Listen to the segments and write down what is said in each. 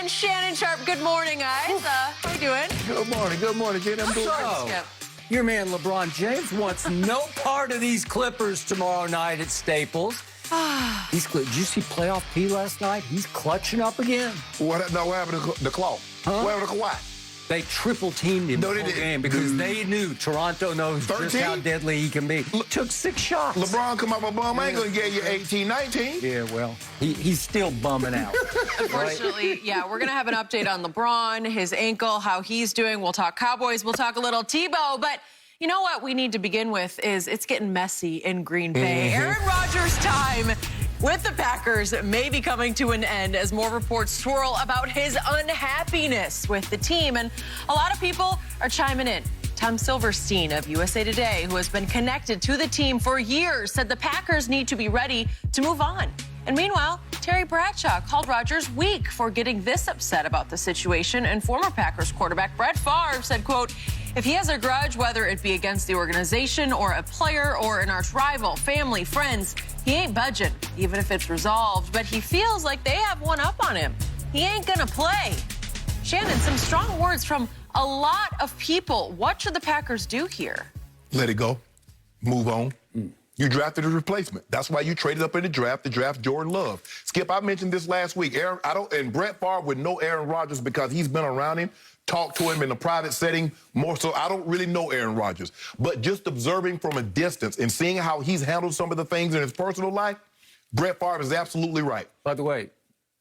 and Shannon Sharp. Good morning, guys. How you doing? Good morning, Jen. I'm doing So, good. Your man LeBron James wants no part of these Clippers tomorrow night at Staples. Did you see playoff P last night? He's clutching up again. What happened to the Claw? Huh? What happened to Kawhi? They triple teamed him the they whole didn't. game because they knew Toronto knows just 13? how deadly he can be. Took 6 shots. LeBron come up a bum. I ain't gonna get you 18, 19. Yeah, well, he's still bumming out. Unfortunately, yeah, we're going to have an update on LeBron, his ankle, how he's doing. We'll talk Cowboys. We'll talk a little Tebow. But you know what we need to begin with is it's getting messy in Green Bay. Aaron Rodgers' time with the Packers may be coming to an end as more reports swirl about his unhappiness with the team. And a lot of people are chiming in. Tom Silverstein of USA Today, who has been connected to the team for years, said the Packers need to be ready to move on. And meanwhile, Terry Bradshaw called Rodgers weak for getting this upset about the situation. And former Packers quarterback Brett Favre said, quote, if he has a grudge, whether it be against the organization or a player or an arch rival, family, friends, he ain't budging, even if it's resolved. But he feels like they have one up on him. He ain't gonna play. Shannon, some strong words from a lot of people. What should the Packers do here? Let it go. Move on. You drafted a replacement. That's why you traded up in the draft to draft Jordan Love. Skip, I mentioned this last week. And Brett Favre would know Aaron Rodgers because he's been around him, talked to him in a private setting more so. I don't really know Aaron Rodgers. But just observing from a distance and seeing how he's handled some of the things in his personal life, Brett Favre is absolutely right. By the way,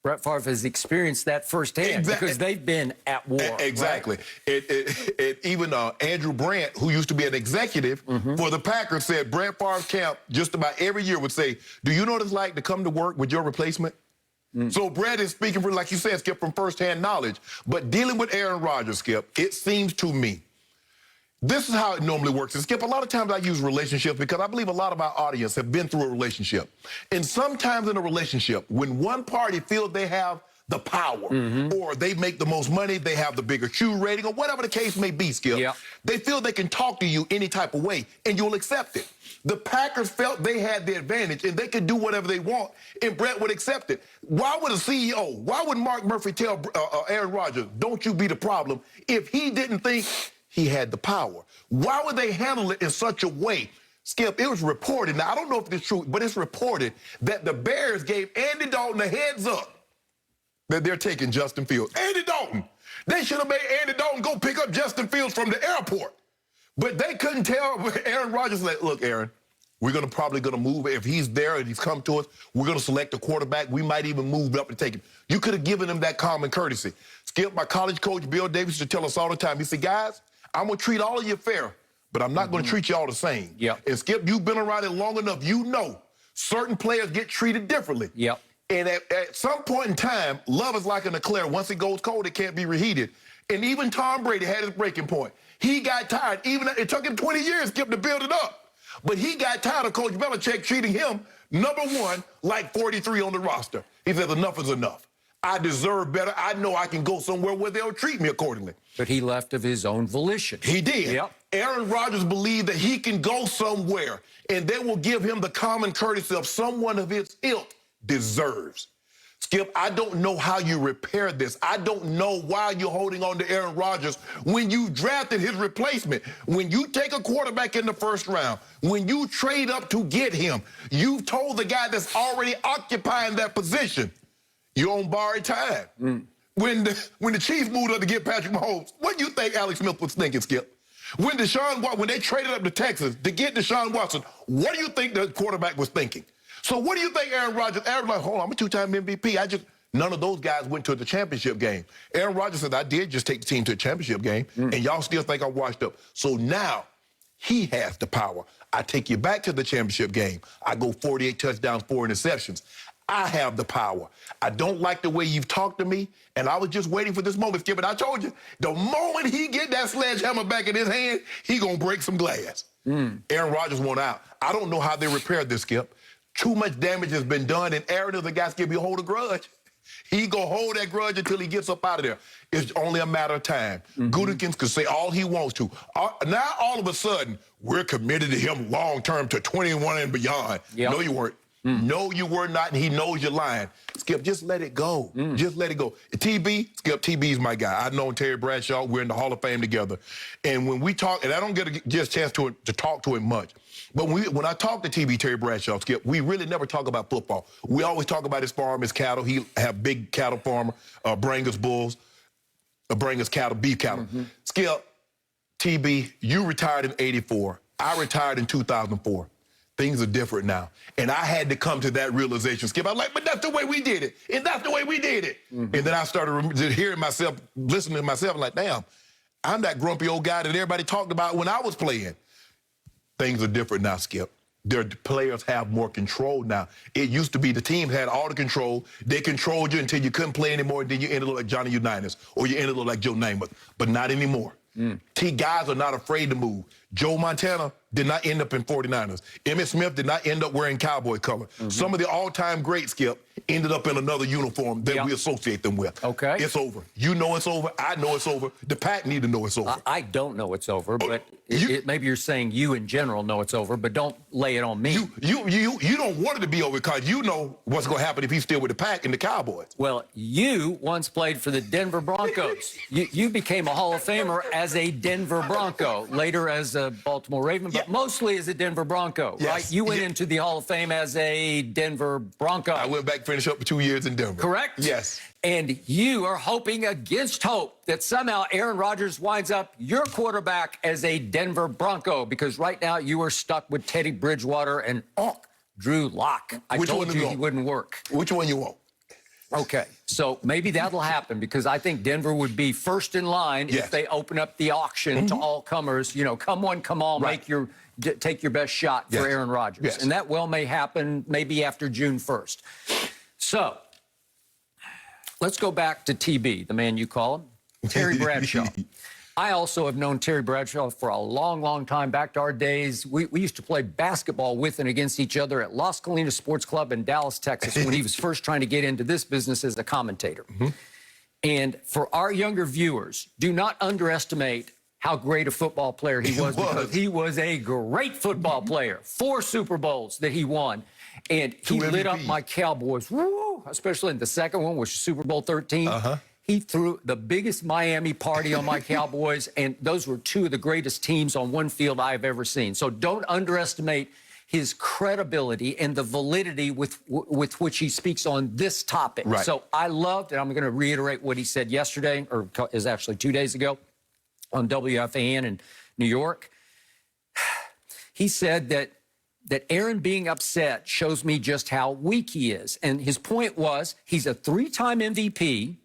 Brett Favre has experienced that firsthand because they've been at war. Exactly. Right? Even Andrew Brandt, who used to be an executive for the Packers, said Brett Favre's camp just about every year would say, do you know what it's like to come to work with your replacement? So Brett is speaking from, like you said, Skip, from firsthand knowledge. But dealing with Aaron Rodgers, Skip, it seems to me, this is how it normally works. And Skip, a lot of times I use relationships because I believe a lot of our audience have been through a relationship. And sometimes in a relationship, when one party feels they have the power or they make the most money, they have the bigger Q rating or whatever the case may be, Skip, they feel they can talk to you any type of way and you'll accept it. The Packers felt they had the advantage and they could do whatever they want and Brett would accept it. Why would a CEO, why would Mark Murphy tell Aaron Rodgers, don't you be the problem, if he didn't think he had the power? Why would they handle it in such a way? Skip, it was reported, now I don't know if it's true, but it's reported that the Bears gave Andy Dalton a heads up that they're taking Justin Fields. Andy Dalton! They should have made Andy Dalton go pick up Justin Fields from the airport. But they couldn't tell Aaron Rodgers, like, look, Aaron, we're probably gonna move. If he's there and he's come to us, we're gonna select a quarterback. We might even move up and take him. You could have given him that common courtesy. Skip, my college coach, Bill Davis, used to tell us all the time, he said, guys, I'm gonna treat all of you fair, but I'm not gonna treat you all the same. And Skip, you've been around it long enough, you know certain players get treated differently. And at some point in time, love is like an eclair. Once it goes cold, it can't be reheated. And even Tom Brady had his breaking point. He got tired. Even it took him 20 years, Skip, to build it up. But he got tired of Coach Belichick treating him, number one, like 43 on the roster. He said, enough is enough. I deserve better. I know I can go somewhere where they'll treat me accordingly. But he left of his own volition. He did. Aaron Rodgers believed that he can go somewhere, and they will give him the common courtesy of someone of his ilk deserves. Skip, I don't know how you repair this. I don't know why you're holding on to Aaron Rodgers when you drafted his replacement. When you take a quarterback in the first round, when you trade up to get him, you've told the guy that's already occupying that position, you're on borrowed time. When the Chiefs moved up to get Patrick Mahomes, what do you think Alex Smith was thinking, Skip? When they traded up to Texas to get Deshaun Watson, what do you think the quarterback was thinking? So what do you think Aaron Rodgers, like, hold on, I'm a two-time MVP. None of those guys went to the championship game. Aaron Rodgers said, I did just take the team to a championship game, and y'all still think I'm washed up. So now he has the power. I take you back to the championship game. I go 48 touchdowns, 4 interceptions. I have the power. I don't like the way you've talked to me, and I was just waiting for this moment, Skip. And I told you, the moment he get that sledgehammer back in his hand, he gonna break some glass. Aaron Rodgers went out. I don't know how they repaired this, Skip. Too much damage has been done, and Aaron is the guy, Skip, he'll hold a grudge. He gonna hold that grudge until he gets up out of there. It's only a matter of time. Gutekunst could say all he wants to. Now, all of a sudden, we're committed to him long-term to 21 and beyond. No, you weren't. No, you were not, and he knows you're lying. Skip, just let it go. Just let it go. TB, Skip, TB's my guy. I've known Terry Bradshaw. We're in the Hall of Fame together. And when we talk, and I don't get just a chance to talk to him much, but when I talk to TB, Terry Bradshaw, Skip, we really never talk about football. We always talk about his farm, his cattle. He have big cattle farmer, bring us bulls, bring us cattle, beef cattle. Skip, TB, you retired in '84. I retired in 2004. Things are different now. And I had to come to that realization, Skip. I'm like, but that's the way we did it. And that's the way we did it. And then I started hearing myself, listening to myself, like, damn, I'm that grumpy old guy that everybody talked about when I was playing. Things are different now, Skip. Their players have more control now. It used to be the team had all the control. They controlled you until you couldn't play anymore, and then you ended up like Johnny Unitas, or you ended up like Joe Namath, but not anymore. Guys are not afraid to move. Joe Montana did not end up in 49ers. Emmitt Smith did not end up wearing Cowboy color. Some of the all-time greats, Skip, ended up in another uniform that we associate them with. Okay. It's over. You know it's over. I know it's over. The Pack need to know it's over. I don't know it's over, but maybe you're saying you in general know it's over, but don't lay it on me. You don't want it to be over because you know what's going to happen if he's still with the Pack and the Cowboys. Well, you once played for the Denver Broncos. You became a Hall of Famer as a Denver Bronco, later as a Baltimore Raven, but mostly as a Denver Bronco, right? You went into the Hall of Fame as a Denver Bronco. I went back, finished up for 2 years in Denver. Correct? Yes. And you are hoping against hope that somehow Aaron Rodgers winds up your quarterback as a Denver Bronco, because right now you are stuck with Teddy Bridgewater and Drew Lock. I told you he wouldn't work. Which one you want? Okay, so maybe that'll happen, because I think Denver would be first in line if they open up the auction to all comers. You know, come one, come all, take your best shot for Aaron Rodgers. And that well may happen maybe after June 1st. So let's go back to TB, the man you call him, Terry Bradshaw. I also have known Terry Bradshaw for a long, long time, back to our days. We used to play basketball with and against each other at Las Colinas Sports Club in Dallas, Texas, when he was first trying to get into this business as a commentator. And for our younger viewers, do not underestimate how great a football player he was, because he was a great football player. 4 Super Bowls that he won. And he lit up my Cowboys, especially in the second one, which was Super Bowl 13. He threw the biggest Miami party on my Cowboys, and those were 2 of the greatest teams on one field I've ever seen. So don't underestimate his credibility and the validity with which he speaks on this topic. So I loved, and I'm going to reiterate what he said yesterday, or is actually 2 days ago, on WFAN in New York. He said that Aaron being upset shows me just how weak he is. And his point was, he's a 3-time MVP,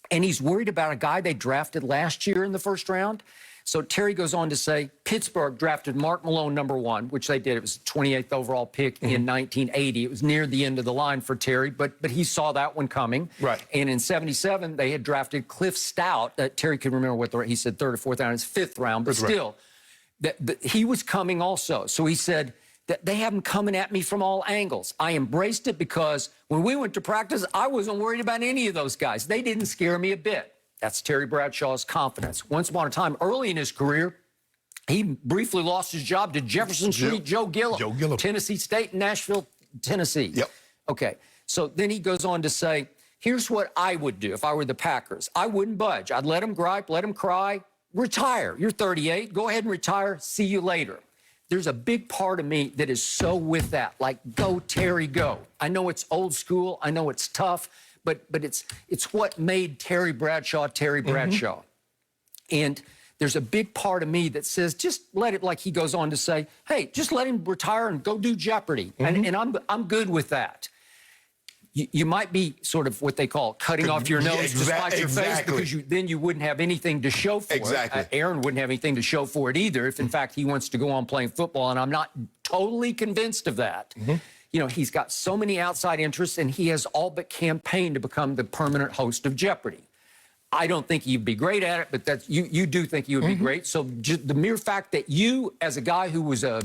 and he's worried about a guy they drafted last year in the first round. So Terry goes on to say, Pittsburgh drafted Mark Malone #1, which they did. It was the 28th overall pick in 1980. It was near the end of the line for Terry, but he saw that one coming. And in '77, they had drafted Cliff Stout. Terry can remember what he said, 3rd or 4th round, his 5th round, but still, he was coming also. So he said, that they have him coming at me from all angles. I embraced it because when we went to practice, I wasn't worried about any of those guys. They didn't scare me a bit. That's Terry Bradshaw's confidence. Once upon a time, early in his career, he briefly lost his job to Jefferson Street Joe Gillum. Tennessee State, Nashville, Tennessee. Okay, so then he goes on to say, here's what I would do if I were the Packers. I wouldn't budge. I'd let him gripe, let him cry, retire. You're 38, go ahead and retire, see you later. There's a big part of me that is so with that, like, go, Terry, go. I know it's old school. I know it's tough, but it's what made Terry Bradshaw Terry Bradshaw. And there's a big part of me that says, just let it, like he goes on to say, hey, just let him retire and go do Jeopardy. And I'm good with that. You might be sort of what they call cutting off your nose to spite your face, because then you wouldn't have anything to show for it. Aaron wouldn't have anything to show for it either, if in fact he wants to go on playing football, and I'm not totally convinced of that. You know, he's got so many outside interests, and he has all but campaigned to become the permanent host of Jeopardy. I don't think he'd be great at it, but you do think he would be great. So just the mere fact that you, as a guy who was a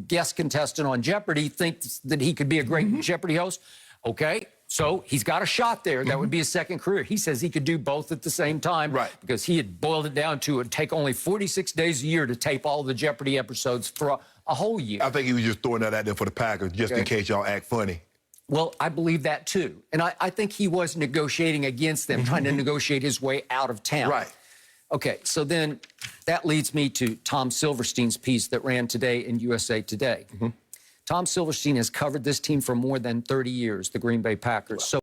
guest contestant on Jeopardy, think that he could be a great Jeopardy host, okay, so he's got a shot there. That would be his second career. He says he could do both at the same time, because he had boiled it down to it would take only 46 days a year to tape all the Jeopardy episodes for a whole year. I think he was just throwing that out there for the Packers just in case y'all act funny. Well, I believe that too. And I think he was negotiating against them, trying to negotiate his way out of town. Right. Okay, so then that leads me to Tom Silverstein's piece that ran today in USA Today. Tom Silverstein has covered this team for more than 30 years, the Green Bay Packers. So